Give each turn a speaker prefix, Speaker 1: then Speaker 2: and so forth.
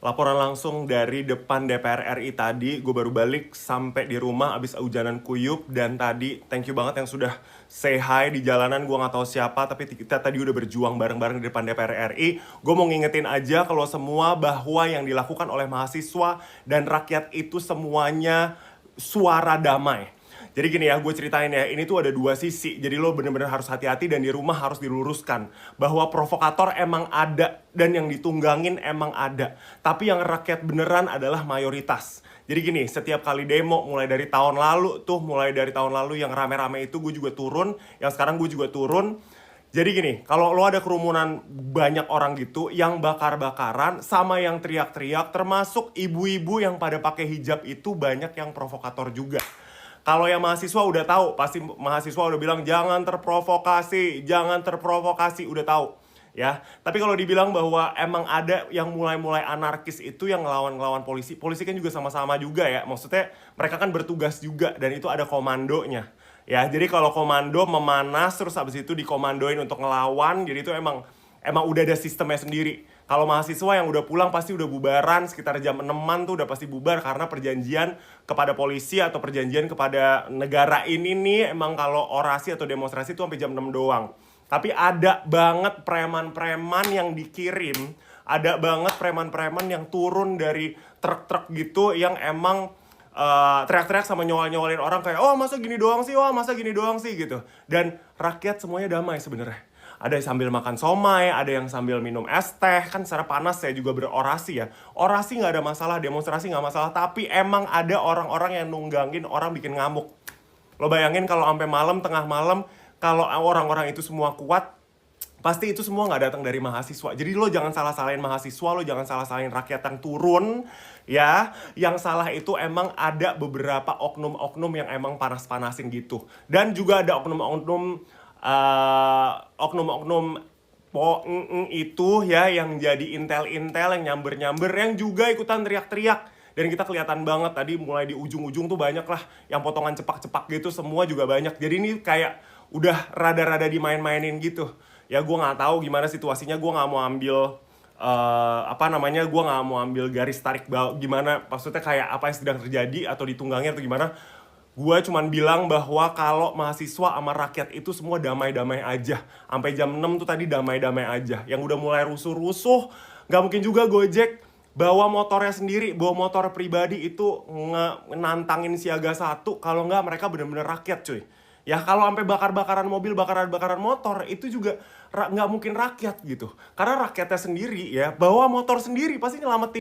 Speaker 1: Laporan langsung dari depan DPR RI tadi, gue baru balik sampai di rumah abis hujanan kuyup. Dan tadi, thank you banget yang sudah say hi di jalanan. Gue gak tahu siapa, tapi kita tadi udah berjuang bareng-bareng di depan DPR RI. Gue mau ngingetin aja kalau semua bahwa yang dilakukan oleh mahasiswa dan rakyat itu semuanya suara damai. Jadi gini ya, gue ceritain ya, ini tuh ada dua sisi. Jadi lo bener-bener harus hati-hati dan di rumah harus diluruskan. Bahwa provokator emang ada dan yang ditunggangin emang ada. Tapi yang rakyat beneran adalah mayoritas. Jadi gini, setiap kali demo mulai dari tahun lalu yang rame-rame itu gue juga turun. Yang sekarang gue juga turun. Jadi gini, kalau lo ada kerumunan banyak orang gitu yang bakar-bakaran sama yang teriak-teriak, termasuk ibu-ibu yang pada pakai hijab itu banyak yang provokator juga. Kalau yang mahasiswa udah tahu, pasti mahasiswa udah bilang jangan terprovokasi, udah tahu ya. Tapi kalau dibilang bahwa emang ada yang mulai-mulai anarkis itu yang ngelawan-ngelawan polisi, polisi kan juga sama-sama juga ya. Maksudnya mereka kan bertugas juga dan itu ada komandonya. Ya, jadi kalau komando memanas terus habis itu dikomandoin untuk ngelawan, jadi itu emang udah ada sistemnya sendiri. Kalau mahasiswa yang udah pulang pasti udah bubaran sekitar jam 6-an tuh udah pasti bubar karena perjanjian kepada polisi atau perjanjian kepada negara ini nih emang kalau orasi atau demonstrasi tuh sampai jam 6 doang. Tapi ada banget preman-preman yang dikirim, ada banget preman-preman yang turun dari truk-truk gitu yang emang teriak-teriak sama nyolin orang kayak oh masa gini doang sih gitu. Dan rakyat semuanya damai sebenarnya. Ada yang sambil makan somai, ada yang sambil minum es teh. Kan secara panas saya juga berorasi ya. Orasi gak ada masalah, demonstrasi gak masalah. Tapi emang ada orang-orang yang nunggangin orang bikin ngamuk. Lo bayangin kalau sampai malam, tengah malam, kalau orang-orang itu semua kuat, pasti itu semua gak datang dari mahasiswa. Jadi lo jangan salah-salahin mahasiswa, lo jangan salah-salahin rakyat yang turun. Ya, yang salah itu emang ada beberapa oknum-oknum yang emang panas-panasin gitu. Dan juga ada oknum-oknum itu ya yang jadi intel-intel yang nyamber-nyamber yang juga ikutan teriak-teriak. Dan kita kelihatan banget tadi mulai di ujung-ujung tuh banyak lah yang potongan cepak-cepak gitu, semua juga banyak. Jadi ini kayak udah rada-rada dimain-mainin gitu. Ya gue nggak tahu gimana situasinya, gue nggak mau ambil gue nggak mau ambil garis tarik gimana maksudnya kayak apa yang sedang terjadi atau ditunggangi atau gimana. Gue cuman bilang bahwa kalau mahasiswa sama rakyat itu semua damai-damai aja. Sampai jam 6 tuh tadi damai-damai aja. Yang udah mulai rusuh-rusuh, gak mungkin juga Gojek bawa motornya sendiri, bawa motor pribadi itu nantangin siaga 1. Kalau nggak mereka bener-bener rakyat cuy. Ya kalau sampai bakar-bakaran mobil, bakar-bakaran motor, itu juga nggak mungkin rakyat gitu. Karena rakyatnya sendiri ya, bawa motor sendiri pasti nyelamatin.